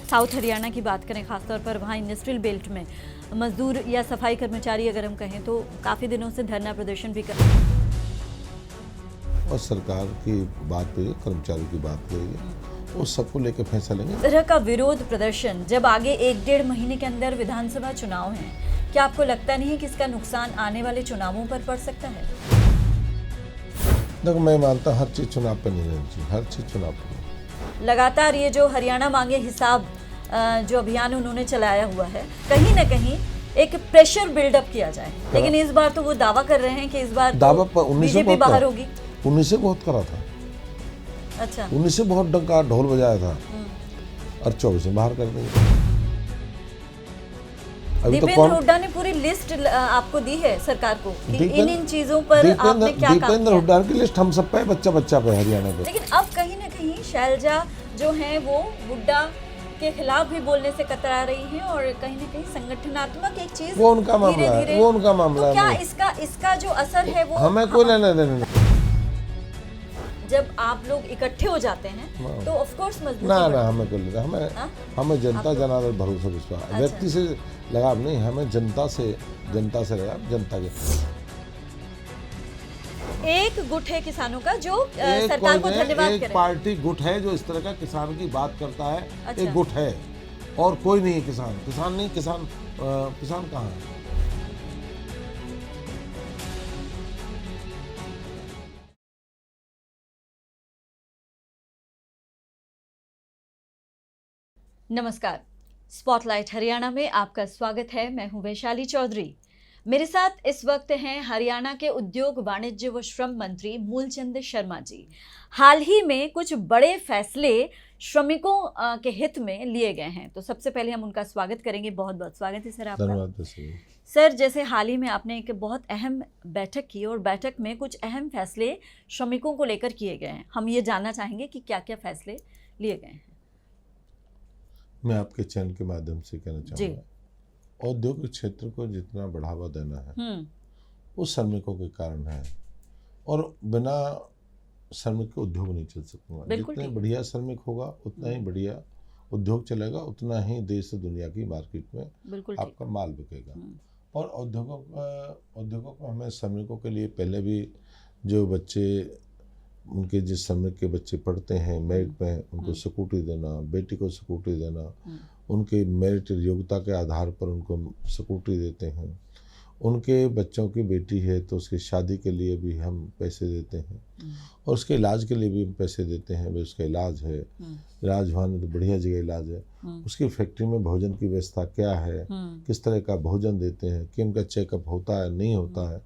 South Haryana की बात करें, खासतौर पर वहाँ इंडस्ट्रियल बेल्ट में मजदूर या सफाई कर्मचारी अगर हम कहें तो काफ़ी दिनों से धरना प्रदर्शन भी कर और सरकार की बात पे कर्मचारी की बात करेंगे, उस सबको लेकर फैसला लेंगे। तरह का विरोध प्रदर्शन जब आगे 1-1.5 महीने के अंदर विधानसभा चुनाव हैं, क्या आपको लगता नहीं है कि इसका नुकसान आने वाले चुनावों पर पड़ सकता है? देखो, मैं मानता हूँ हर चीज़ चुनाव पर नहीं रहनी चाहिए, हर चीज़ चुनाव पर नहीं। लगातार ये जो हरियाणा मांगे हिसाब जो अभियान उन्होंने चलाया हुआ है, कहीं ना कहीं एक प्रेशर बिल्डअप किया जाए, लेकिन इस बार तो वो दावा कर रहे हैं कि इस बार दावा पर बीजेपी बाहर होगी। 19 से बहुत करा था, अच्छा, 19 से बहुत डंका ढोल बजाया था और 24 में बाहर कर देंगे। अभी तो दीपेंद्र हुड्डा ने पूरी लिस्ट आपको दी है सरकार को कि इन चीजों पर आपने क्या काम दीपेंद्र किया। हुड्डा की लिस्ट हम सब पे, बच्चा बच्चा पे, हरियाणा पे। लेकिन अब कहीं ना कहीं शैलजा जो है वो हुड्डा के खिलाफ भी बोलने से कतरा रही हैं और कहीं ना कहीं संगठनात्मक एक चीज वो उनका मामला है, वो उनका मामला तो क्या है। इसका जो असर है वो हमें कोई लेना देना नहीं। जब आप लोग इकट्ठे हो जाते हैं तो ऑफ कोर्स मजबूती ना बढ़ती है। हमें कोई लेना, हमें जनता जनार्दन भरोसा विश्वास, व्यक्ति से लगाव नहीं, हमें जनता से लगाव, जनता के। एक गुट है किसानों का जो सरकार को धन्यवाद एक करे। पार्टी गुट है जो इस तरह का किसान की बात करता है। अच्छा। एक गुट है और कोई नहीं है किसान नहीं, किसान कहाँ है? नमस्कार, स्पॉटलाइट हरियाणा में आपका स्वागत है। मैं हूं वैशाली चौधरी। मेरे साथ इस वक्त हैं हरियाणा के उद्योग, वाणिज्य व श्रम मंत्री मूलचंद शर्मा जी। हाल ही में कुछ बड़े फैसले श्रमिकों के हित में लिए गए हैं, तो सबसे पहले हम उनका स्वागत करेंगे। बहुत बहुत स्वागत है सर आपका। धन्यवाद सर, जैसे हाल ही में आपने एक बहुत अहम बैठक की और बैठक में कुछ अहम फैसले श्रमिकों को लेकर किए गए हैं। हम ये जानना चाहेंगे कि क्या क्या फैसले लिए गए हैं। मैं आपके चैनल के माध्यम से कहना चाहूँगा, औद्योगिक क्षेत्र को जितना बढ़ावा देना है वो श्रमिकों के कारण है, और बिना श्रमिक के उद्योग नहीं चल सकूँगा। जितने बढ़िया श्रमिक होगा उतना ही बढ़िया उद्योग चलेगा, उतना ही देश से दुनिया की मार्केट में आपका माल बिकेगा। और उद्योगों को हमें श्रमिकों के लिए पहले भी जो बच्चे, उनके जिस श्रमिक के बच्चे पढ़ते हैं मेरिट में, उनको स्कूटी देना, बेटी को स्कूटी देना, उनके मेरिट योग्यता के आधार पर उनको स्कूटी देते हैं। उनके बच्चों की बेटी है तो उसकी शादी के लिए भी हम पैसे देते हैं, और उसके इलाज के लिए भी हम पैसे देते हैं। भाई उसका इलाज है, इलाज में तो बढ़िया जगह इलाज है, उसकी फैक्ट्री में भोजन की व्यवस्था क्या है, किस तरह का भोजन देते हैं, कि उनका चेकअप होता है नहीं होता है,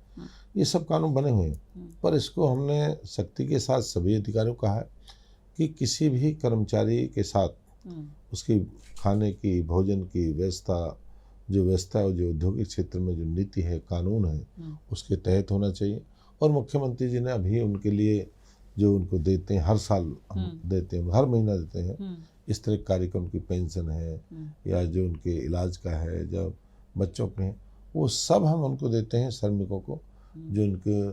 ये सब कानून बने हुए हैं। पर इसको हमने सख्ती के साथ सभी अधिकारियों को कहा है कि किसी भी कर्मचारी के साथ उसकी खाने की, भोजन की व्यवस्था, जो औद्योगिक क्षेत्र में जो नीति है, कानून है, उसके तहत होना चाहिए। और मुख्यमंत्री जी ने अभी उनके लिए जो उनको देते हैं, हर साल हम देते हैं, हर महीना देते हैं, इस तरह कार्यक्रम की पेंशन है या जो उनके इलाज का है, जो बच्चों के हैं, वो सब हम उनको देते हैं श्रमिकों को, जो इनके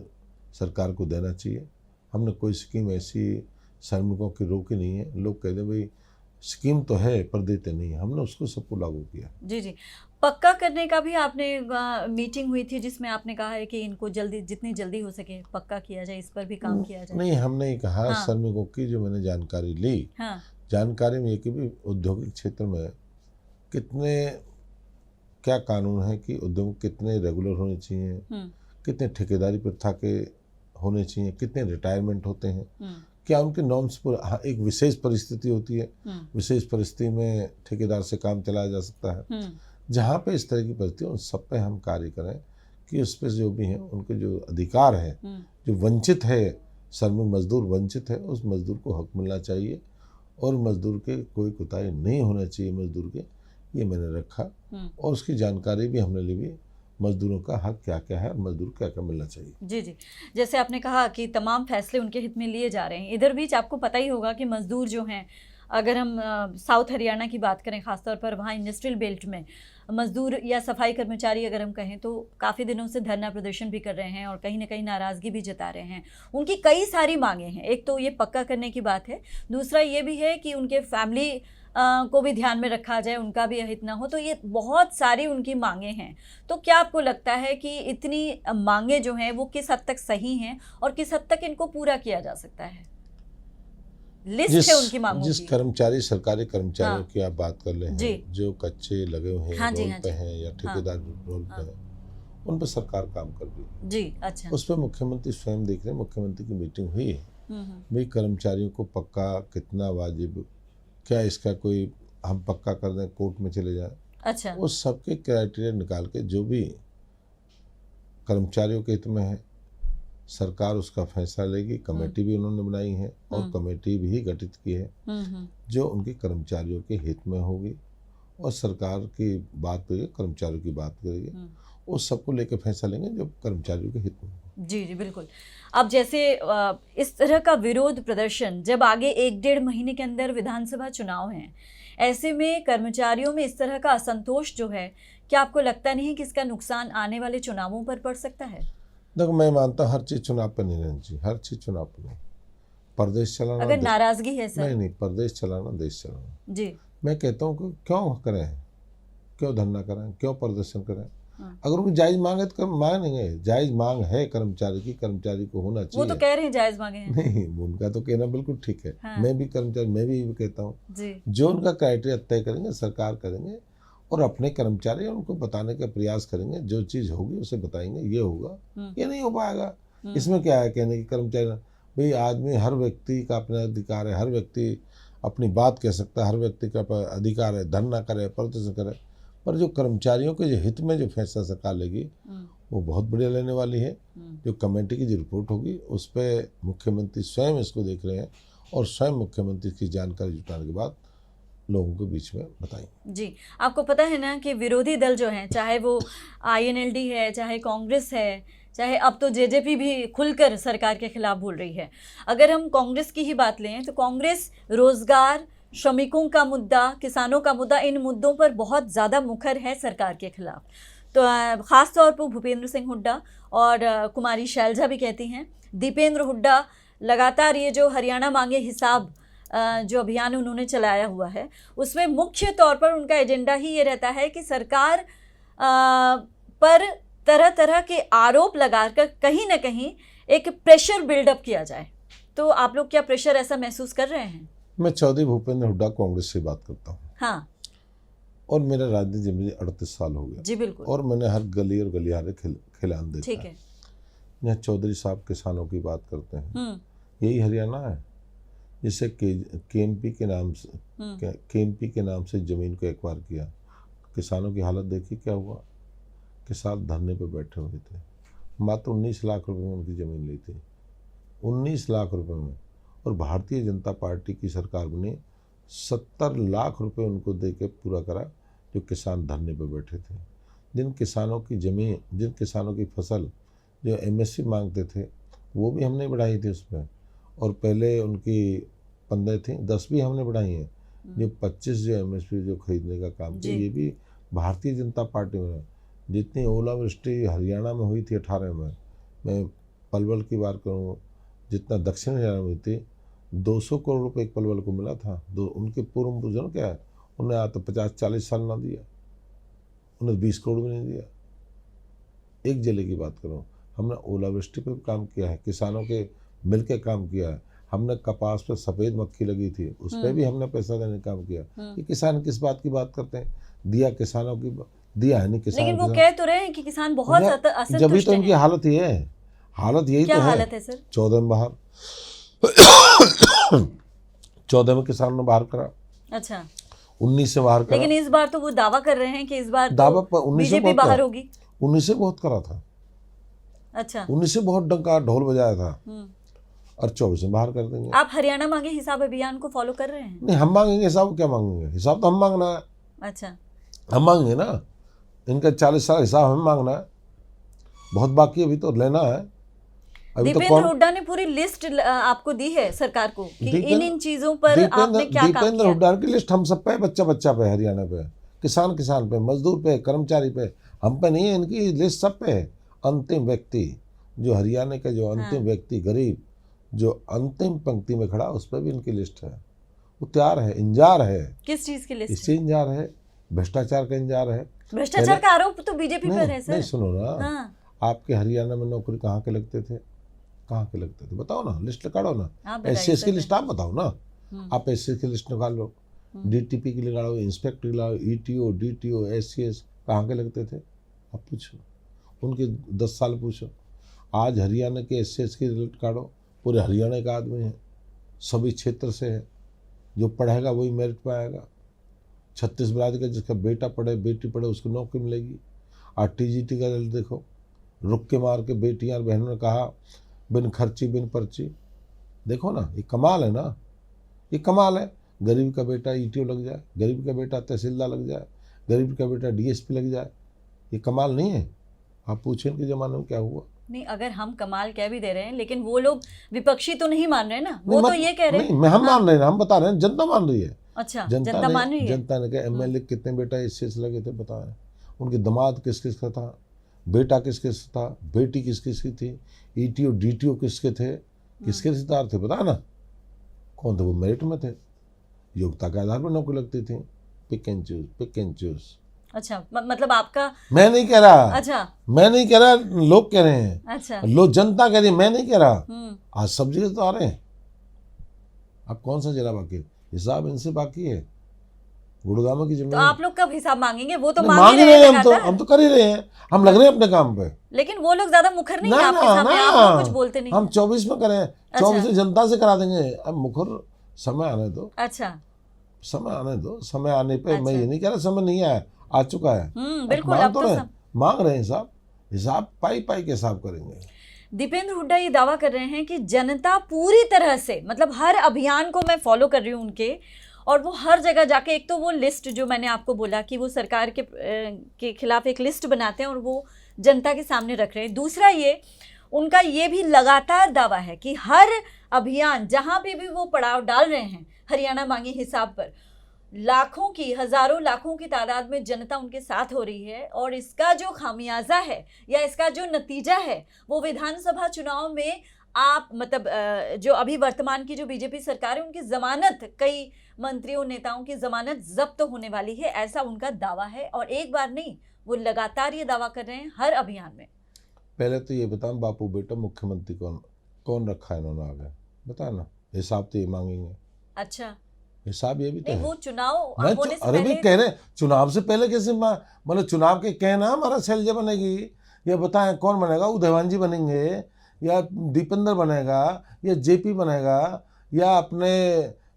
सरकार को देना चाहिए। हमने कोई स्कीम ऐसी श्रमिकों की रोकी नहीं है। लोग कहते हैं भाई स्कीम तो है पर देते नहीं है, हमने उसको सबको लागू किया। जी, पक्का करने का भी आपने मीटिंग हुई थी जिसमें आपने कहा है कि इनको जल्दी, जितनी जल्दी हो सके पक्का किया जाए, इस पर भी काम किया जाए। नहीं, हमने ही कहा। श्रमिकों की जो मैंने जानकारी ली, जानकारी में ये कि भी औद्योगिक क्षेत्र में कितने क्या कानून है, कि उद्योग कितने रेगुलर होने चाहिए, कितने ठेकेदारी प्रथा के होने चाहिए, कितने रिटायरमेंट होते हैं, क्या उनके नॉर्म्स पर। हाँ, एक विशेष परिस्थिति होती है, विशेष परिस्थिति में ठेकेदार से काम चलाया जा सकता है। जहाँ पे इस तरह की परिस्थिति, उन सब पे हम कार्य करें कि उस पर जो भी हैं उनके जो अधिकार है, जो वंचित है, श्रमिक मजदूर वंचित है, उस मजदूर को हक मिलना चाहिए, और मजदूर के कोई कोताही नहीं होना चाहिए मजदूर के, ये मैंने रखा। और उसकी जानकारी भी हमने ली भी, मजदूरों का हक क्या क्या है और मजदूर क्या क्या मिलना चाहिए। जी, जैसे आपने कहा कि तमाम फैसले उनके हित में लिए जा रहे हैं। इधर बीच आपको पता ही होगा कि मजदूर जो हैं, अगर हम साउथ हरियाणा की बात करें, खासतौर पर वहाँ इंडस्ट्रियल बेल्ट में मजदूर या सफाई कर्मचारी अगर हम कहें तो काफ़ी दिनों से धरना प्रदर्शन भी कर रहे हैं और कहीं ना कहीं नाराज़गी भी जता रहे हैं। उनकी कई सारी मांगे हैं। एक तो ये पक्का करने की बात है, दूसरा ये भी है कि उनके फैमिली को भी ध्यान में रखा जाए, उनका भी अहित ना हो। तो ये बहुत सारी उनकी मांगे हैं। तो क्या आपको लगता है कि इतनी मांगे जो हैं वो किस हद तक सही हैं और किस हद तक इनको पूरा किया जा सकता है? लिस्ट है उनकी मांगों जिस की। कर्मचारी, सरकारी कर्मचारियों हाँ। की आप बात कर रहे हैं, जो कच्चे लगे हुए हैं, हाँ जी, रोल हाँ पे जी। हैं या ठेकेदार रोल पे हैं, उन पर सरकार काम कर रही है जी। अच्छा। उस पर मुख्यमंत्री स्वयं देख रहे हैं। मुख्यमंत्री की मीटिंग हुई है, भाई कर्मचारियों को पक्का कितना वाजिब, क्या इसका कोई हम पक्का कर दें, कोर्ट में चले जाएं। अच्छा। उस सबके क्राइटेरिया निकाल के जो भी कर्मचारियों के हित में है, सरकार उसका फैसला लेगी। कमेटी भी उन्होंने बनाई है और कमेटी भी गठित की है जो उनके कर्मचारियों के हित में होगी और सरकार की बात करेगी, कर्मचारियों की बात करेगी, उस सबको लेकर फैसला लेंगे जो कर्मचारियों के हित में होगा। जी जी बिल्कुल। अब जैसे इस तरह का विरोध प्रदर्शन जब आगे 1-1.5 महीने के अंदर विधानसभा चुनाव हैं, ऐसे में कर्मचारियों में इस तरह का असंतोष जो है, क्या आपको लगता नहीं है कि इसका नुकसान आने वाले चुनावों पर पड़ सकता है? देखो, मैं मानता हूँ हर चीज़ चुनाव पर नहीं रहनी चाहिए, हर चीज़ चुनाव पर नहीं। प्रदेश चलाना, अगर नाराजगी है सर। नहीं, प्रदेश चलाना, देश चलाना। जी। मैं कहता हूँ कि क्यों करें, क्यों धरना करें, क्यों प्रदर्शन करें? अगर उनकी जायज मांग है तो मांगेंगे। जायज मांग है कर्मचारी की, कर्मचारी को होना चाहिए। वो तो कह रहे हैं जायज मांगे हैं। नहीं, उनका तो कहना बिल्कुल ठीक है। हाँ। मैं भी कर्मचारी, मैं भी कहता हूँ जी। जो उनका क्राइटेरिया तय करेंगे, सरकार करेंगे और अपने कर्मचारी उनको बताने का प्रयास करेंगे। जो चीज़ होगी उसे बताएंगे, ये होगा, ये नहीं हो पाएगा। इसमें क्या है कहने की कर्मचारी, भाई आदमी, हर व्यक्ति का अपना अधिकार है, हर व्यक्ति अपनी बात कह सकता है, हर व्यक्ति का अधिकार है धरना करे, प्रदर्शन करे, पर जो कर्मचारियों के जो हित में जो फैसला सरकार लेगी वो बहुत बढ़िया लेने वाली है। जो कमेटी की जो रिपोर्ट होगी उस पर मुख्यमंत्री स्वयं इसको देख रहे हैं और स्वयं मुख्यमंत्री की जानकारी जुटाने के बाद लोगों के बीच में बताएंगे। जी। आपको पता है ना कि विरोधी दल जो हैं, चाहे वो INLD है, चाहे कांग्रेस है, चाहे अब तो JJP भी खुलकर सरकार के खिलाफ बोल रही है। अगर हम कांग्रेस की ही बात लें तो कांग्रेस रोजगार, श्रमिकों का मुद्दा, किसानों का मुद्दा, इन मुद्दों पर बहुत ज़्यादा मुखर है सरकार के खिलाफ। तो ख़ास तौर पर भूपेंद्र सिंह हुड्डा और कुमारी शैलजा भी कहती हैं। दीपेंद्र हुड्डा लगातार ये जो हरियाणा मांगे हिसाब जो अभियान उन्होंने चलाया हुआ है, उसमें मुख्य तौर पर उनका एजेंडा ही ये रहता है कि सरकार पर तरह तरह के आरोप लगाकर कहीं ना कहीं एक प्रेशर बिल्डअप किया जाए। तो आप लोग क्या प्रेशर ऐसा महसूस कर रहे हैं? मैं चौधरी भूपेंद्र हुड्डा, कांग्रेस से बात करता हूँ। हाँ। और मेरा राजनीति जिम्मेदारी 38 साल हो गया। जी बिल्कुल। और मैंने हर गली और गलियारे खिलान देखा। ठीक है। यहाँ चौधरी साहब किसानों की बात करते हैं, यही हरियाणा है जिसे KMP के नाम से, KMP के नाम से ज़मीन को एक्वायर किया। किसानों की हालत देखी क्या हुआ। किसान धरने पे बैठे हुए थे, मात्र 19 लाख रुपए में उनकी ज़मीन ली थी, 19 लाख रुपए में। और भारतीय जनता पार्टी की सरकार ने 70 लाख रुपए उनको दे के पूरा करा, जो किसान धरने पे बैठे थे। जिन किसानों की ज़मीन, जिन किसानों की फसल जो MSP मांगते थे, वो भी हमने बढ़ाई थी उसमें। और पहले उनकी 15 थी, 10 भी हमने बढ़ाई हैं। जो 25 जो MSP जो खरीदने का काम किया, ये भी भारतीय जनता पार्टी में। जितनी ओलावृष्टि हरियाणा में हुई थी 18 में, मैं पलवल की बात करूँ, जितना दक्षिण हरियाणा में हुई थी, 200 करोड़ रुपए एक पलवल को मिला था। उनके पूर्व बुजुर्ग क्या है, उन्हें आता 50-40 साल ना दिया, उन्हें 20 करोड़ भी नहीं दिया। एक जिले की बात करूँ, हमने ओलावृष्टि पे काम किया है, किसानों के मिल के काम किया है। हमने कपास पर सफ़ेद मक्खी लगी थी, उस पर भी हमने पैसा देने का काम किया। कि किसान किस बात की बात करते हैं, दिया किसानों की, दिया है नहीं किसान। लेकिन वो कह तो रहे हैं कि किसान बहुत असंतुष्ट हैं। जब तो उनकी हालत ये है, हालत यही क्या तो है। हालत है सर? 14 में बाहर 14 में किसान ने बाहर करा। अच्छा। 19 से बाहर करा। लेकिन इस बार तो वो दावा कर रहे हैं कि इस बार दावा तो 19 से BJP बाहर होगी। 19 से बहुत करा था। अच्छा। 19 से बहुत डंका ढोल बजाया था और 24 में बाहर कर देंगे। आप हरियाणा मांगे हिसाब अभियान को फॉलो कर रहे हैं? नहीं, हम मांगेंगे हिसाब, क्या मांगेंगे? हिसाब तो हम मांगना है। अच्छा। हम मांगेंगे ना, इनका 40 साल हिसाब हमें मांगना है, बहुत बाकी अभी तो लेना है। अभी तो दीपेंद्र हुड्डा ने पूरी लिस्ट आपको दी है सरकार को कि इन चीजों पर आपने क्या काम किया। दीपेंद्र हुड्डा की लिस्ट हम सब पे, बच्चा बच्चा पे, हरियाणा पे, किसान पे, मजदूर पे, कर्मचारी पे, हम पे नहीं है। इनकी लिस्ट सब पे है। अंतिम व्यक्ति जो हरियाणा का जो अंतिम व्यक्ति, गरीब जो अंतिम पंक्ति में खड़ा, उस पर भी इनकी लिस्ट है। वो तैयार है, इंतजार है। किस चीज की लिस्ट? इससे इंतजार है, भ्रष्टाचार का इंतजार है। भ्रष्टाचार का आरोप तो बीजेपी पर है सर। नहीं सुनो ना, हाँ। आपके हरियाणा में नौकरी कहाँ के लगते थे, कहाँ के लगते थे बताओ ना, लिस्ट निकालो ना। आप बताइए एससीएस की सर। लिस्ट आप बताओ ना, आप एससीएस की लिस्ट निकाल लो, डीटीपी की निकालो, इंस्पेक्टर निकालो, ईटीओ, डीटीओ, एससीएस कहाँ के लगते थे आप पूछो, उनके 10 साल पूछो। आज हरियाणा के एससीएस की रिजल्ट काढ़ो, पूरे हरियाणा का आदमी है, सभी क्षेत्र से है, जो पढ़ेगा वही मेरिट में आएगा। 36 बरादरी का जिसका बेटा पढ़े बेटी पढ़े उसको नौकरी मिलेगी। और टीजीटी का रिजल्ट देखो, रुक के मार के बेटियां और बहनों ने कहा बिन खर्ची बिन पर्ची। देखो ना, ये कमाल है ना, ये कमाल है। गरीब का बेटा ईटीओ लग जाए, गरीब का बेटा तहसीलदार लग जाए, गरीब का बेटा डीएसपी लग जाए, ये कमाल नहीं है? आप पूछें इनके ज़माने में क्या हुआ। नहीं, अगर हम कमाल कह भी दे रहे हैं लेकिन वो लोग विपक्षी तो नहीं मान रहे ना, वो तो ये कह रहे हैं। नहीं, हम मान रहे हैं, हम बता रहे हैं, जनता मान रही है। अच्छा, जनता मान रही है। जनता ने कहा एमएलए कितने बेटा इससे लगे थे बताएं, उनके दामाद किस किस का था, बेटा किस किस था, बेटी किस किस की थी, ईटीओ डीटीओ किसके थे, किसके रिश्तेदार थे बता ना, कौन थे वो मेरिट में थे, योग्यता के आधार पर नौकरी लगती थी। Pick and choose, pick and choose. अच्छा, मतलब आपका, मैं नहीं कह रहा। अच्छा, मैं नहीं कह रहा, लोग कह रहे हैं। अच्छा, लोग, जनता कह रही है, मैं नहीं कह रहा। आज सब जगह तो आ रहे हैं। अब कौन सा जिला बाकी है? हिसाब इनसे बाकी है। गुड़गांव की जमीन तो आप लोग कब हिसाब मांगेंगे? वो तो मांग मांग ही रहे हैं, लगातार। हम तो कर ही रहे हैं, हम लग रहे हैं अपने काम पे। लेकिन वो लोग ज्यादा मुखर नहीं है ना आपके ना सामने, आप लोग कुछ बोलते नहीं। हम 24 में करें, 24 से जनता से करा देंगे। अब मुखर समय आने दो। अच्छा, समय आने दो, समय आने पे मैं ये नहीं कह रहा समय नहीं आया, आ चुका है। बिल्कुल। मांग अब तो तो रहे, मांग रहे हैं हिसाब, हिसाब पाई पाई के हिसाब करेंगे। दीपेंद्र हुड्डा ये दावा कर रहे हैं कि जनता पूरी तरह से, मतलब हर अभियान को मैं फॉलो कर रही हूँ उनके, और वो हर जगह जाके, एक तो वो लिस्ट जो मैंने आपको बोला कि वो सरकार के खिलाफ एक लिस्ट बनाते हैं और वो जनता के सामने रख रहे हैं। दूसरा ये उनका ये भी लगातार दावा है कि हर अभियान जहाँ पे भी वो पड़ाव डाल रहे हैं हरियाणा मांगे हिसाब पर, लाखों की, हजारों लाखों की तादाद में जनता उनके साथ हो रही है, और इसका जो खामियाजा है या इसका जो नतीजा है वो विधानसभा चुनाव में आप, मतलब जो अभी वर्तमान की जो बीजेपी सरकार है उनकी जमानत, कई मंत्रियों नेताओं की जमानत जब्त होने वाली है, ऐसा उनका दावा है। और एक बार नहीं, वो लगातार ये दावा कर रहे हैं हर अभियान में। पहले तो ये बताओ, बापू बेटा मुख्यमंत्री कौन रखा है इन्होंने आगे, बता ना। हिसाब तो ये मांगेंगे। अच्छा, हिसाब ये भी तो है। वो चुनाव होने से अरे भी पहले कह रहे चुनाव से पहले कैसे, मतलब चुनाव के कहना हमारा शैलजा बनेगी, या बताएं कौन बनेगा, उदयवान जी बनेंगे, या दीपेंद्र बनेगा, या जेपी बनेगा, या अपने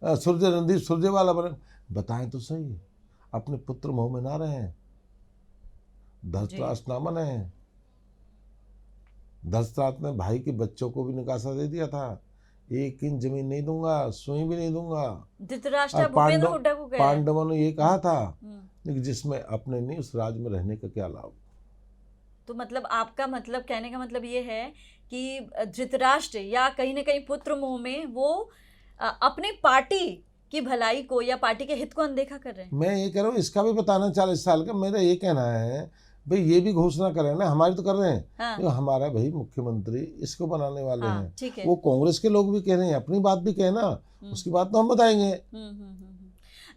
रणदीप सुरजेवाला बने, बताएं तो सही। अपने पुत्र मोह में ना रहे, धृतराष्ट्र ना बने। धृतराष्ट्र ने भाई के बच्चों को भी निकासा दे दिया था, 1 इंच जमीन नहीं दूंगा, सुई भी नहीं दूंगा। धृतराष्ट्र भूपेंद्र हुड्डा को कहा, पांडवों ने ये कहा था, लेकिन जिसमें अपने नहीं, उस राज में रहने का क्या लाभ। तो मतलब आपका मतलब, कहने का मतलब ये है कि धृतराष्ट्र या कहीं ना कहीं पुत्र मोह में वो अपनी पार्टी की भलाई को या पार्टी के हित को अनदेखा कर रहे हैं। मैं ये कह रहा हूँ, इसका भी बताना 40 साल का। मेरा ये कहना है भाई, ये भी घोषणा करें ना, हमारी तो कर रहे हैं। हाँ। तो हमारा भाई मुख्यमंत्री इसको बनाने वाले हाँ, हैं। ठीक है। वो कांग्रेस के लोग भी कह रहे हैं, अपनी बात भी कहना, उसकी बात तो हम बताएंगे।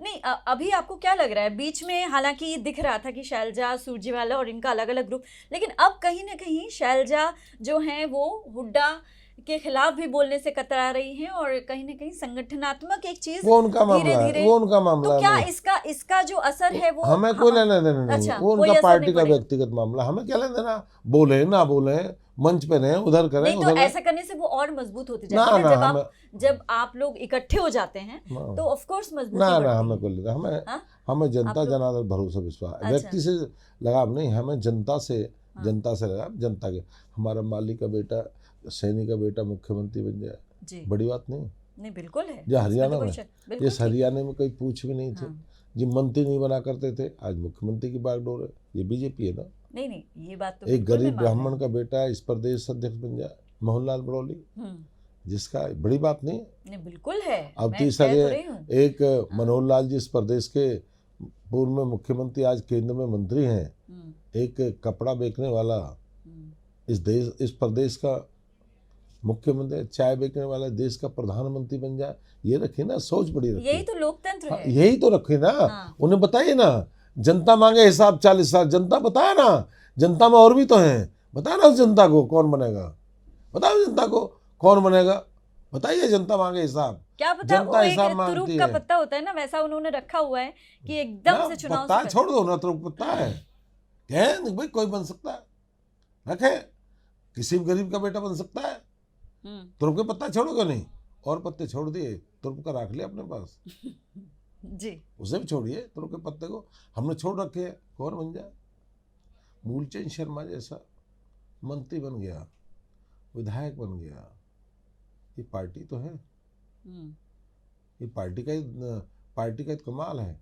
नहीं, अभी आपको क्या लग रहा है? बीच में हालांकि दिख रहा था कि शैलजा, सुरजेवाला और इनका अलग अलग ग्रुप, लेकिन अब कहीं ना कहीं शैलजा जो हैं वो हुड्डा के खिलाफ भी बोलने से कतरा रही हैं, और कहीं ना कहीं संगठनात्मक एक चीज वो उनका मामला है, वो उनका मामला तो क्या नहीं। इसका जो असर है वो हमें कोई लेना देना नहीं। अच्छा, वो उनका पार्टी का व्यक्तिगत मामला, हमें क्या लेना देना। बोले ना बोले, मंच पे नहीं, उधर करें, नहीं, तो ऐसा करने से वो और मजबूत होती जाती है। जब आप लोग इकट्ठे हो जाते हैं तो ऑफ कोर्स मजबूत ना हमें कोई लेना, हमें जनता जनार्दन भरोसा विश्वास। अच्छा। व्यक्ति से लगाव नहीं, हमें जनता से लगाव। जनता के, हमारा माली का बेटा, सैनी का बेटा मुख्यमंत्री बन जाए, बड़ी बात नहीं, बिल्कुल है। जो हरियाणा में, जिस हरियाणा में कोई पूछ भी नहीं थे, जो मंत्री नहीं बना करते थे, आज मुख्यमंत्री की बागडोर है। ये बीजेपी है ना। नहीं, ये बात तो एक गरीब ब्राह्मण का बेटा इस प्रदेश अध्यक्ष बन जाए, मोहनलाल बड़ौली, जिसका बड़ी बात नहीं, बिल्कुल है। अब तीसरा एक मनोहर लाल जी इस प्रदेश के पूर्व में मुख्यमंत्री, आज केंद्र में मंत्री हैं। एक कपड़ा बेचने वाला इस प्रदेश का मुख्यमंत्री चाय बेचने वाला देश का प्रधानमंत्री बन जाए, ये रखी ना, सोच बड़ी रखी। यही तो लोकतंत्र है। यही तो रखी ना। हाँ। उन्हें बताइए ना, जनता मांगे हिसाब 40 साल, जनता बताया ना, जनता में और भी तो हैं, बताया ना उस जनता को कौन बनेगा, बताओ जनता को कौन बनेगा, बताइए, जनता मांगे हिसाब। क्या पता जनता वो एक हिसाब तुरुप मांगती का है पत्ता होता है ना, वैसा उन्होंने रखा हुआ है कि एकदम से चुनाव पत्ता से छोड़ दो ना, तो पत्ता है, कहें भाई कोई बन सकता है, रखे, किसी भी गरीब का बेटा बन सकता है। तुरुप के पत्ता छोड़ोगे नहीं, और पत्ते छोड़ दिए, तुरुप का रख लिया अपने पास जी, उसे भी छोड़िए, तुरुप के पत्ते को हमने छोड़ रखे हैं, कौन बन जाए। मूलचंद शर्मा जैसा मंत्री बन गया, विधायक बन गया, ये पार्टी तो है, ये पार्टी का ही कमाल है।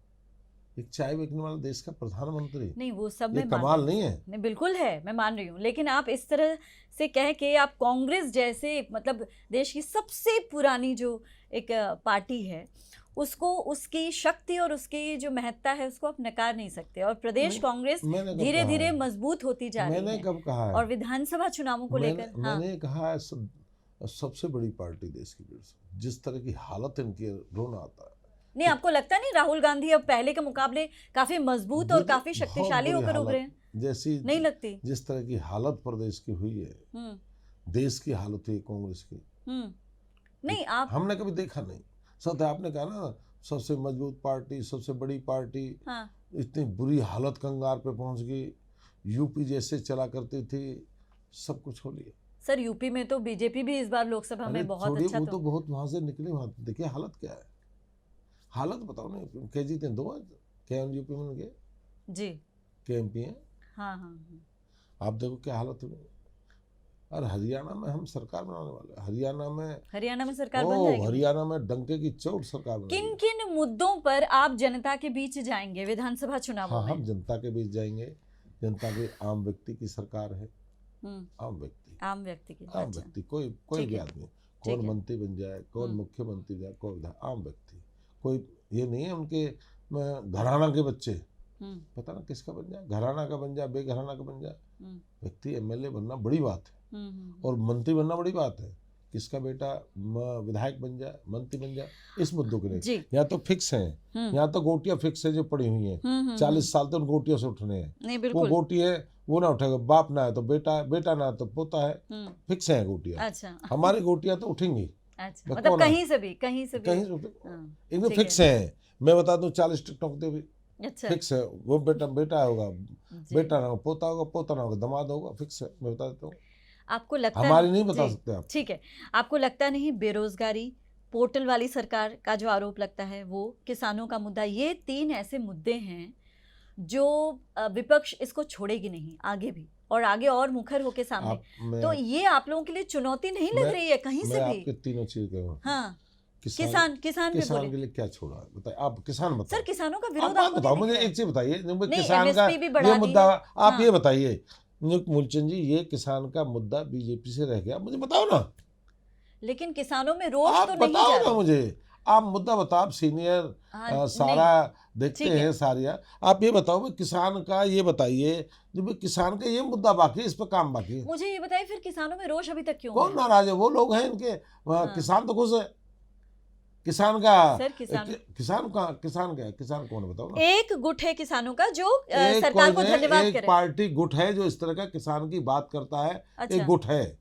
एक चाय बेचने वाला देश का प्रधानमंत्री, नहीं वो सब ये मैं कमाल नहीं है। नहीं, बिल्कुल है, मैं मान रही हूँ, लेकिन आप इस तरह से कह के आप कांग्रेस जैसे मतलब देश की सबसे पुरानी जो एक पार्टी है उसको, उसकी शक्ति और उसकी जो महत्ता है उसको आप नकार नहीं सकते। और प्रदेश कांग्रेस धीरे धीरे मजबूत होती जा रही है। मैंने कब कहा है? और विधानसभा चुनावों को लेकर मैंने कहा है सबसे बड़ी पार्टी देश की, जिस तरह की हालत इनकी, रोना आता है। नहीं, आपको लगता नहीं राहुल गांधी अब पहले के मुकाबले काफी मजबूत और काफी शक्तिशाली होकर उभरे हैं? जैसी नहीं लगती? जिस तरह की हालत प्रदेश की हुई है, देश की हालत हुई कांग्रेस की, नहीं आप हमने कभी देखा नहीं। सत्य आपने कहा ना, सबसे मजबूत पार्टी, सबसे बड़ी पार्टी, हाँ। इतनी बुरी हालत कंगार पे पहुंच गई, यूपी जैसे चला करती थी, सब कुछ हो लिया। सर यूपी में तो बीजेपी भी इस बार लोकसभा में बहुत अच्छा, वो तो बहुत वहां से निकले, वहां देखिए हालत क्या है, हालत बताओ ना। के जीते दो, क्या यूपी में गए जी, के एमपी हैं। हाँ हाँ हाँ। आप देखो क्या हालत हुई। और हरियाणा में हम सरकार बनाने वाले, हरियाणा में सरकार बन जाएगी। हरियाणा में डंके की चोट सरकार बनेगी। किन किन मुद्दों पर आप जनता के बीच जाएंगे विधानसभा चुनावों में? हम जनता के बीच जाएंगे। जनता के आम व्यक्ति की सरकार है, आम व्यक्ति की, कोई भी आदमी, कौन मंत्री बन जाए, कौन मुख्यमंत्री जाए, कौन आम व्यक्ति, कोई ये नहीं है उनके घराना के बच्चे, पता ना किसका बन जाए, घराना का बन जाए, बेघराना का बन जाए, व्यक्ति एमएलए बनना बड़ी बात है और मंत्री बनना बड़ी बात है। किसका बेटा विधायक बन जाए, मंत्री बन जाए, इस मुद्दों के लिए यहाँ तो फिक्स है, यहाँ तो गोटियां फिक्स है जो पड़ी हुई हैं। 40 साल तो उन गोटियों से उठने हैं। वो गोटी है वो ना उठेगा, बाप ना है तो बेटा, बेटा ना है तो पोता है, फिक्स है गोटियां। अच्छा। हमारी हमारी गोटियां तो उठेंगी। अच्छा, मतलब कहीं से भी इनमें फिक्स है। मैं बता दूं 40 टिकटॉक दे भी फिक्स है। वो बेटा होगा, बेटा ना होगा, पोता ना होगा, दामाद होगा, फिक्स है। मैं बता देता हूँ, आपको लगता हमारी नहीं बता सकते आप। ठीक है, आपको लगता नहीं बेरोजगारी, पोर्टल वाली सरकार का जो आरोप लगता है वो, किसानों का मुद्दा, ये 3 ऐसे मुद्दे हैं जो विपक्ष इसको छोड़ेगी नहीं आगे भी, और आगे और मुखर होके सामने, तो ये आप लोगों के लिए चुनौती नहीं लग रही है कहीं से भी? मैं आपके तीनों चीज कहूँ। हाँ, किसान के लिए क्या छोड़ा है बताइए आप। किसान बताओ सर, किसानों का विरोध आप बताओ मुझे, एक चीज बताइए, किसान का ये मुद्दा आप ये बताइए मूलचंद जी, ये किसान का मुद्दा बीजेपी से रह गया, मुझे बताओ ना। लेकिन किसानों में रोष तो नहीं बताओ ना मुझे, आप मुद्दा बताओ। आप सीनियर सारा देखते हैं सारिया, आप ये बताओ किसान का ये बताइए, जो किसान का ये मुद्दा बाकी है, इस पर काम बाकी है। मुझे ये बताइए फिर किसानों में रोष अभी तक क्यों? कौन नाराज है? वो लोग हैं इनके, किसान तो खुश है। किसान का सर, किसान क्या है? किसान कौन बताओ ना। एक गुट है किसानों का जो सरकार को धन्यवाद करे। एक पार्टी गुट है जो इस तरह का किसान की बात करता है। अच्छा। एक गुट है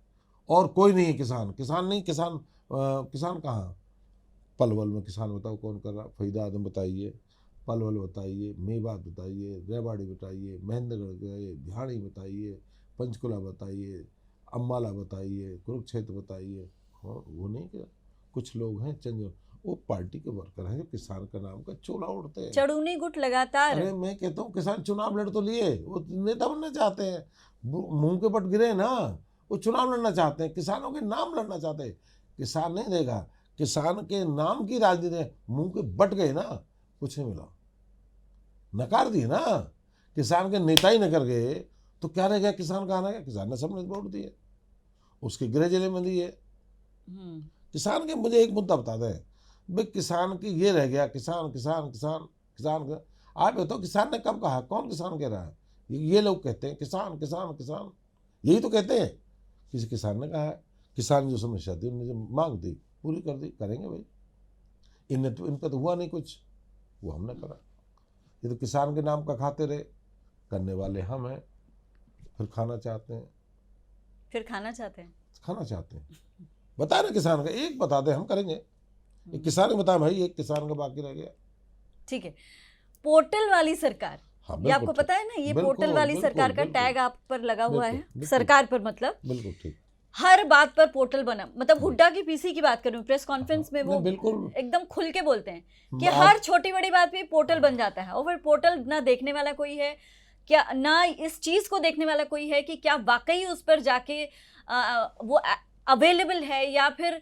और कोई नहीं है। किसान कहाँ? पलवल में किसान बताओ कौन कर रहा? फरीदा आदम बताइए, पलवल बताइए, मेवात बताइए, रेवाड़ी बताइए, महेंद्रगढ़ बताइए, भिवानी बताइए, पंचकुला बताइए, अम्बाला बताइए, कुरुक्षेत्र बताइए। वो नहीं क्या? कुछ लोग हैं चंद, वो पार्टी के वर्कर हैं जो किसान का नाम का चोला उड़ते हैं। चढ़ूनी गुट लगातार। अरे मैं कहता हूँ किसान चुनाव लड़ तो लिए, वो नेता बनना चाहते हैं, मुंह के पट गिरे ना, वो चुनाव लड़ना चाहते हैं, किसानों के नाम लड़ना चाहते हैं। किसान नहीं देगा, किसान के नाम की राजनीति, मुंह के बट गए ना, कुछ नहीं मिला, नकार दिए ना। किसान के नेता ही नकार गए तो क्या रह गया? किसान का आना गया, किसान ने सबने वोट दिए, उसके गृह जिले में दिए। किसान के मुझे एक मुद्दा बता दें भाई, किसान की ये रह गया, किसान किसान किसान किसान का। आप बताओ किसान ने कब कहा? कौन किसान कह रहा है? ये लोग कहते हैं किसान किसान किसान, यही तो कहते हैं। किसी किसान ने कहा है? किसान जो समस्या थी उन्होंने जो मांग थी पूरी कर दी, करेंगे भाई। इन पर तो हुआ नहीं कुछ, वो हमने करा। ये तो किसान के नाम का खाते रहे, करने वाले हम हैं। फिर खाना चाहते हैं, खाना चाहते हैं। बता रहे किसान का, एक बता दे हम करेंगे। एक किसान बता भाई, एक किसान का बाकी रह गया। ठीक है, पोर्टल वाली सरकार, हाँ, ये आपको पता है ना, ये पोर्टल वाली सरकार का टैग आप पर लगा हुआ है, सरकार पर, मतलब बिल्कुल ठीक। हर बात पर पोर्टल बना, मतलब हुड्डा की पीसी की बात करूं, प्रेस कॉन्फ्रेंस में वो बिल्कुल एकदम खुल के बोलते हैं कि हर छोटी बड़ी बात पे पोर्टल बन जाता है। और फिर पोर्टल ना देखने वाला कोई है क्या, ना इस चीज को देखने वाला कोई है कि क्या वाकई उस पर जाके वो अवेलेबल है, या फिर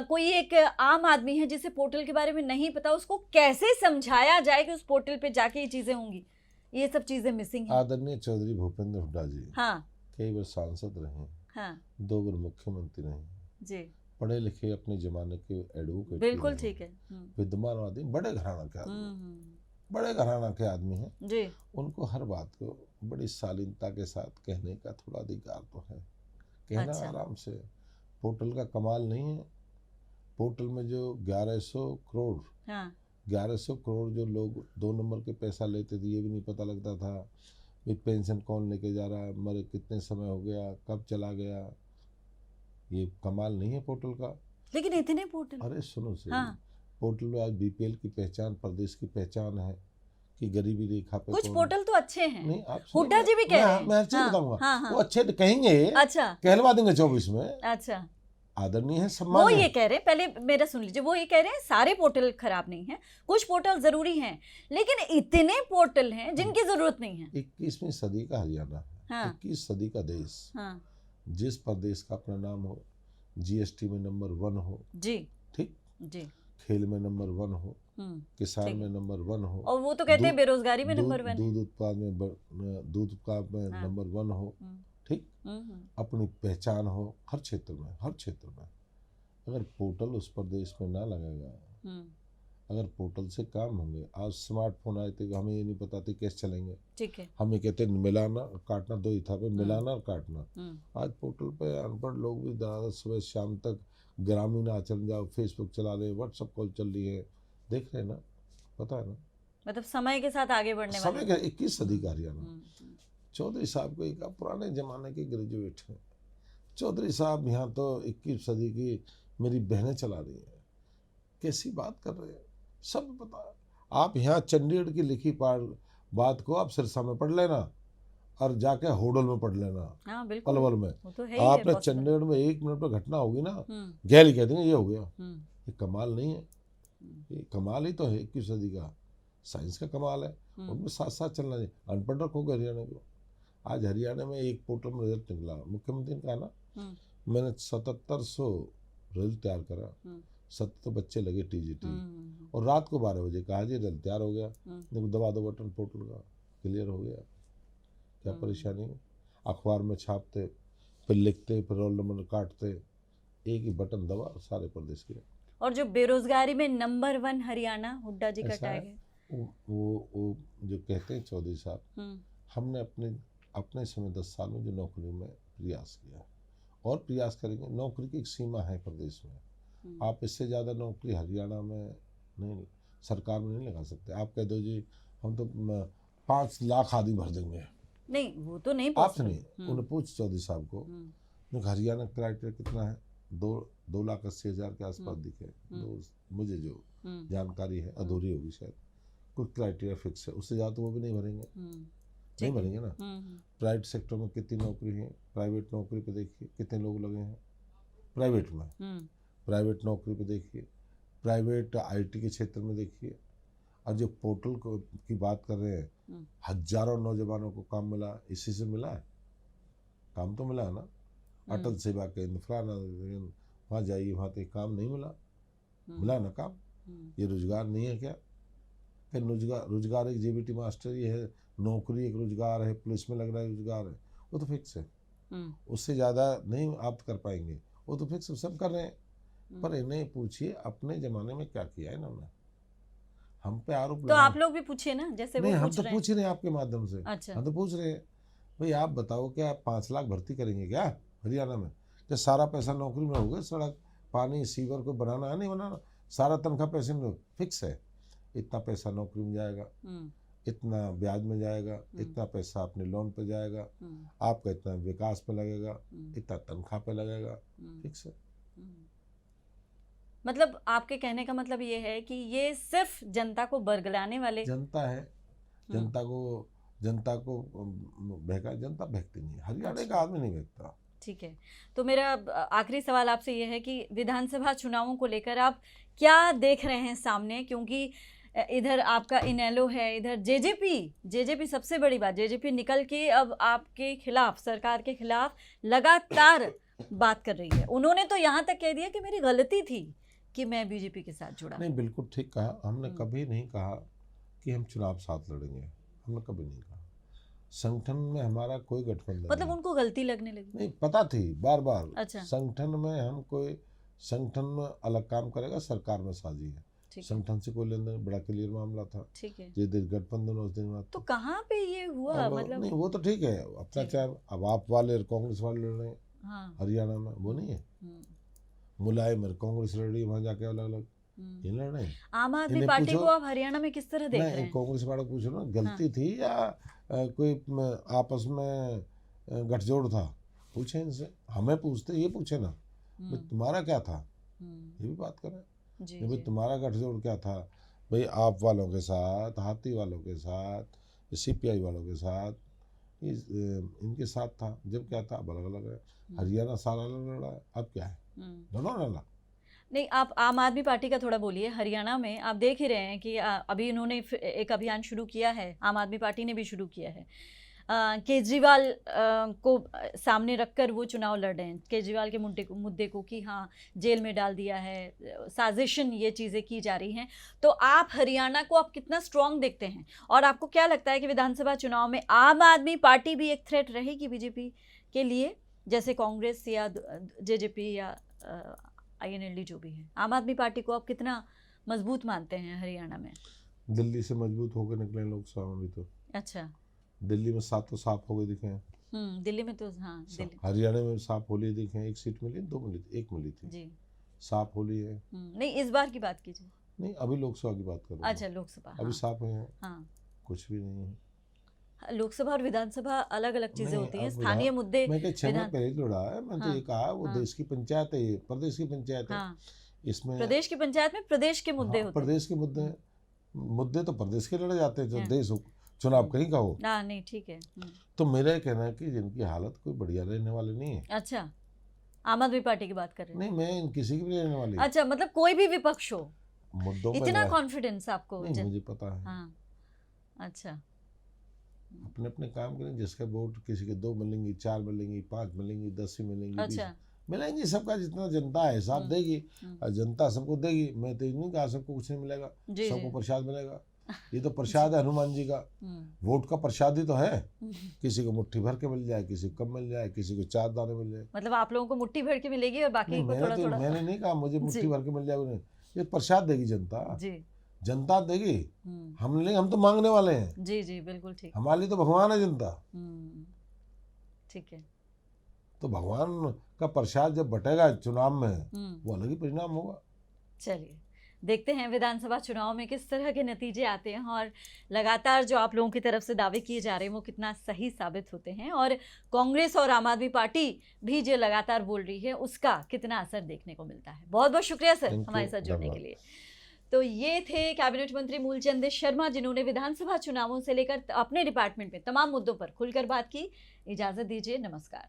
कोई एक आम आदमी है जिसे पोर्टल के बारे में नहीं पता, उसको कैसे समझाया जाए कि उस पोर्टल पे जाके ये चीजें होंगी। ये सब चीजें मिसिंग है। आदरणीय चौधरी भूपेंद्र हुड्डा जी, हाँ, कई बार सांसद रहे, हाँ 2 बार मुख्यमंत्री रहे जी, पढ़े लिखे अपने जमाने के एडवोकेट, बिल्कुल ठीक है। विद्वान आदमी, बड़े घराना के आदमी, बड़े घराना के आदमी हैं जी। उनको हर बात को बड़ी शालीनता के साथ कहने का थोड़ा अधिकार तो है, कहना अच्छा। आराम से। पोर्टल का कमाल नहीं है, पोर्टल में जो 1100 करोड़, हाँ 1100 करोड़ जो लोग 2 नंबर के पैसा लेते थे, ये भी नहीं पता लगता था कि पेंशन कौन लेके जा रहा है, मरे कितने समय हो गया, कब चला गया। ये कमाल नहीं है पोर्टल का। लेकिन इतने पोर्टल, अरे सुनो से, हाँ। पोर्टल में आज बीपीएल की पहचान, प्रदेश की पहचान है कि गरीबी रेखा पे कुछ पोर्टल तो अच्छे हैं। नहीं, आप हुड्डा जी भी कह रहे हैं। मैं हर चीज हाँ, बताऊंगा। हाँ, हाँ। वो अच्छे कहेंगे, अच्छा, कहलवा देंगे 24 में। अच्छा, आदरणीय है, वो सम्मान ये है। कह रहे हैं, पहले मेरा सुन लीजिए, वो ये कह रहे हैं सारे पोर्टल खराब नहीं हैं, कुछ पोर्टल जरूरी हैं, लेकिन इतने पोर्टल हैं जिनकी जरूरत नहीं है। 21वीं सदी का हरियाणा है, हाँ। 21 सदी का देश, हाँ जिस प्रदेश का अपना नाम हो, जीएसटी में नंबर 1 हो, जी, ठीक, जी, खेल में नंबर 1 हो, किसान में नंबर 1 हो, और वो तो कहते हैं बेरोजगारी में नंबर 1 दूध उत्पाद में नंबर 1 हो, ठीक, अपनी पहचान हो हर क्षेत्र में, हर क्षेत्र में। अगर पोर्टल उस प्रदेश में ना लगेगा, अगर पोर्टल से काम होंगे, आज स्मार्टफोन आए थे, हमें ये नहीं पता था कैसे चलेंगे, ठीक है, हमें कहते मिलाना और काटना, 2 ही था पे, मिलाना और काटना। आज पोर्टल पे अनपढ़ लोग भी सुबह शाम तक ग्रामीण आचरण जाओ, फेसबुक चला रहे, व्हाट्सएप कॉल चल रही है, देख रहे हैं ना, पता है ना, मतलब समय के साथ आगे बढ़ने वाले, समय का 21 सदी का हरियाणा। चौधरी साहब को एक पुराने जमाने के ग्रेजुएट हैं चौधरी साहब, यहाँ तो 21 सदी की मेरी बहनें चला रही हैं, कैसी बात कर रहे हैं, सब पता है। आप यहाँ चंडीगढ़ की लिखी बात को आप सिरसा में पढ़ लेना और जाके होडल में पढ़ लेना, हाँ, पलवल में, तो आपने चंडीगढ़ में 1 मिनट में घटना होगी ना, गैली कह देंगे ये हो गया। ये कमाल नहीं है, ये कमाल ही तो है 21 सदी का, साइंस का कमाल है। उनमें साथ साथ चलना चाहिए। अनपढ़ रखोगे हरियाणा को। आज हरियाणा में एक पोर्टल में रिजल्ट निकला, मुख्यमंत्री ने कहा ना, मैंने 7700 रिजल्ट तैयार करा, 70 बच्चे लगे टीजीटी, और रात को 12 बजे कहा जी रिजल्ट तैयार हो गया, देखो दबा दो बटन, पोर्टल का क्लियर हो गया। क्या परेशानी है? अखबार में छापते, फिर लिखते, फिर रोल नंबर काटते, एक ही बटन दबा, सारे प्रदेश के। और जो बेरोजगारी में नंबर 1 हरियाणा, हुड्डा जी का टैग है। वो जो कहते हैं चौधरी साहब, हमने अपने समय 10 साल में जो नौकरी में प्रयास किया और प्रयास करेंगे। नौकरी की एक सीमा है प्रदेश में, आप इससे ज़्यादा नौकरी हरियाणा में नहीं, सरकार में नहीं लगा सकते। आप कह दो जी हम तो 5 लाख आदमी भर देंगे, नहीं, वो तो नहीं, आपसे नहीं। उन्हें पूछ चौधरी साहब को, हरियाणा क्राइटेरिया कितना है, 2,80,000 के आसपास दिखे, मुझे जो जानकारी है, अधूरी होगी शायद, कुछ क्राइटेरिया फिक्स है, उससे ज़्यादा तो वो भी नहीं भरेंगे, नहीं भरेंगे ना। प्राइवेट सेक्टर में कितनी नौकरी है, प्राइवेट नौकरी पे देखिए कितने लोग लगे हैं प्राइवेट में, प्राइवेट नौकरी पे देखिए, प्राइवेट आईटी के क्षेत्र में देखिए। और जो पोर्टल की बात कर रहे हैं, हजारों नौजवानों को काम मिला, इसी से मिला है, काम तो मिला है ना, अटल सेवा केंद्र फलाना, वहाँ जाइए, वहाँ तो काम नहीं मिला, मिला ना काम। ये रोजगार नहीं है क्या? फिर रोजगार एक जेबीटी मास्टर ये है, नौकरी एक रोजगार है, पुलिस में लग रहा है रोजगार है, वो तो फिक्स है, उससे ज़्यादा नहीं आप कर पाएंगे, वो तो फिक्स सब कर रहे हैं। पर इन्हें पूछिए अपने ज़माने में क्या किया है इन्होंने, हम पे आरोप तो आप लोग भी पूछिए ना, जैसे वो हम तो पूछ रहे हैं आपके माध्यम से। अच्छा। हम तो पूछ रहे हैं भाई, आप बताओ क्या 5 लाख भर्ती करेंगे क्या हरियाणा में? कि सारा पैसा नौकरी में होगा, सड़क पानी सीवर को बनाना है नहीं बनाना, सारा तनख्वाह पैसे में फिक्स है, इतना पैसा नौकरी में जाएगा, इतना ब्याज में जाएगा, इतना पैसा अपने लोन पे जाएगा, आपका इतना विकास पे लगेगा, इतना तनख्वाह पे लगेगा, फिक्स है। मतलब आपके कहने का मतलब ये है कि ये सिर्फ जनता को बरगलाने वाले जनता है, जनता को बहका, जनता बहकती नहीं, हरियाणा का आदमी नहीं बहकता। ठीक है, तो मेरा आखिरी सवाल आपसे ये है कि विधानसभा चुनावों को लेकर आप क्या देख रहे हैं सामने, क्योंकि इधर आपका इनेलो है, इधर जेजेपी सबसे बड़ी बात, जेजेपी निकल के अब आपके खिलाफ, सरकार के खिलाफ लगातार बात कर रही है। उन्होंने तो यहाँ तक कह दिया कि मेरी गलती थी कि मैं बीजेपी के साथ जुड़ा। नहीं, बिल्कुल ठीक कहा, हमने कभी नहीं कहा कि हम चुनाव साथ लड़ेंगे, हमने कभी नहीं कहा। संगठन में हमारा कोई गठबंधन मतलब उनको गलती लगने लगी? नहीं, पता थी बार बार। अच्छा। संगठन में हम कोई, संगठन में अलग काम करेगा, सरकार में साझी है, संगठन से कोई लेन देन, बड़ा क्लियर मामला था। ठीक है, जिस दिन गठबंधन उस दिन बात। तो कहाँ पे ये हुआ? मतलब नहीं, वो तो ठीक है अपना, चाहे अब आप वाले और कांग्रेस वाले लड़ रहे हैं। हाँ। हरियाणा में वो नहीं है, मुलायम और कांग्रेस लड़ रही है, वहाँ जाके अलग अलग ये लड़ रहे हैं। आम आदमी पार्टी को आप हरियाणा में किस तरह देख रहे हैं? कांग्रेस वालों को पूछो ना, गलती थी या कोई आपस में गठजोड़ था, पूछे इनसे, हमें पूछते, ये पूछे ना तुम्हारा क्या था, ये भी बात करें भाई, तुम्हारा गठजोड़ क्या था भाई, आप वालों के साथ, हाथी वालों के साथ, सीपीआई वालों के साथ, इनके साथ था, जब क्या था, अब अलग अलग है। हरियाणा सारा लड़ा है, अब क्या है, दोनों लड़ा। नहीं, आप आम आदमी पार्टी का थोड़ा बोलिए। हरियाणा में आप देख ही रहे हैं कि अभी इन्होंने एक अभियान शुरू किया है, आम आदमी पार्टी ने भी शुरू किया है। केजरीवाल को सामने रखकर वो चुनाव लड़ रहे हैं, केजरीवाल के मुद्दे को कि हाँ जेल में डाल दिया है, साजिशन ये चीज़ें की जा रही हैं। तो आप हरियाणा को आप कितना स्ट्रॉन्ग देखते हैं, और आपको क्या लगता है कि विधानसभा चुनाव में आम आदमी पार्टी भी एक थ्रेट रहेगी बीजेपी के लिए, जैसे कांग्रेस या जेजेपी या INLD जो भी है? आम आदमी पार्टी को आप कितना मजबूत मानते हैं हरियाणा में? दिल्ली से मजबूत होकर निकले लोकसभा में भी तो। अच्छा, दिल्ली में सातों साफ हो गए दिखे हैं। दिल्ली में तो हाँ, दिल्ली। हरियाणा में साफ होली दिखे हैं, एक सीट मिली, 2 मिली थी, 1 मिली थी जी, साफ होली है। नहीं, इस बार की बात कीजिए। नहीं, अभी लोकसभा की बात कर रहे हैं। अच्छा, लोकसभा अभी साफ हुए हैं। हाँ, कुछ भी नहीं है। लोकसभा और विधानसभा अलग अलग चीजें होती हैं, स्थानीय मुद्दे। मैं 6 महीने पहले जुड़ा है, मैंने तो ये कहा वो देश की पंचायत है, ये प्रदेश की पंचायत है। इसमें प्रदेश की पंचायत में प्रदेश के मुद्दे होते हैं। प्रदेश के मुद्दे तो प्रदेश के लड़े जाते हैं, जो देश चुनाव कहीं का हो। नहीं, ठीक है। तो मेरा कहना है कि जिनकी हालत कोई बढ़िया रहने वाली नहीं है। अच्छा, आम आदमी पार्टी की बात कर रहे हैं? नहीं, मैं किसी की भी रहने वाली। अच्छा, मतलब कोई भी विपक्ष हो, मुद्दों पर इतना कॉन्फिडेंस आपको? नहीं, मुझे पता है। हाँ, अच्छा, अपने अपने काम करें, जिसका वोट किसी के 2 मिलेंगी, 4 मिलेंगी, 5 मिलेंगी, 10 ही मिलेंगी, 20 मिलेंगी, सबका जितना जनता है हिसाब देगी, जनता सबको देगी। मैं तो नहीं कहा सबको कुछ नहीं मिलेगा, सबको प्रसाद मिलेगा। ये तो प्रसाद है हनुमान जी का, वोट का प्रसाद ही तो है। किसी को मुट्ठी भर के मिल जाए, किसी को कम मिल जाए, किसी को 4 दाने मिल जाए। मतलब आप लोगों को मुट्ठी भर के मिलेगी और बाकी को थोड़ा थोड़ा? मैंने नहीं कहा मुझे मुट्ठी भर के मिल जाए, ये प्रसाद देगी जनता, जनता देगी, हम नहीं, हम तो मांगने वाले हैं। जी जी, बिल्कुल ठीक। हमारे लिए तो भगवान है जनता। ठीक है, तो भगवान का प्रसाद जब बटेगा चुनाव में, वो अलग ही परिणाम होगा। चलिए, देखते हैं विधानसभा चुनाव में किस तरह के नतीजे आते हैं, और लगातार जो आप लोगों की तरफ से दावे किए जा रहे हैं वो कितना सही साबित होते हैं, और कांग्रेस और आम आदमी पार्टी भी जो लगातार बोल रही है उसका कितना असर देखने को मिलता है। बहुत बहुत शुक्रिया सर हमारे साथ जुड़ने के लिए। तो ये थे कैबिनेट मंत्री मूलचंद शर्मा, जिन्होंने विधानसभा चुनावों से लेकर अपने डिपार्टमेंट में तमाम मुद्दों पर खुलकर बात की। इजाजत दीजिए, नमस्कार।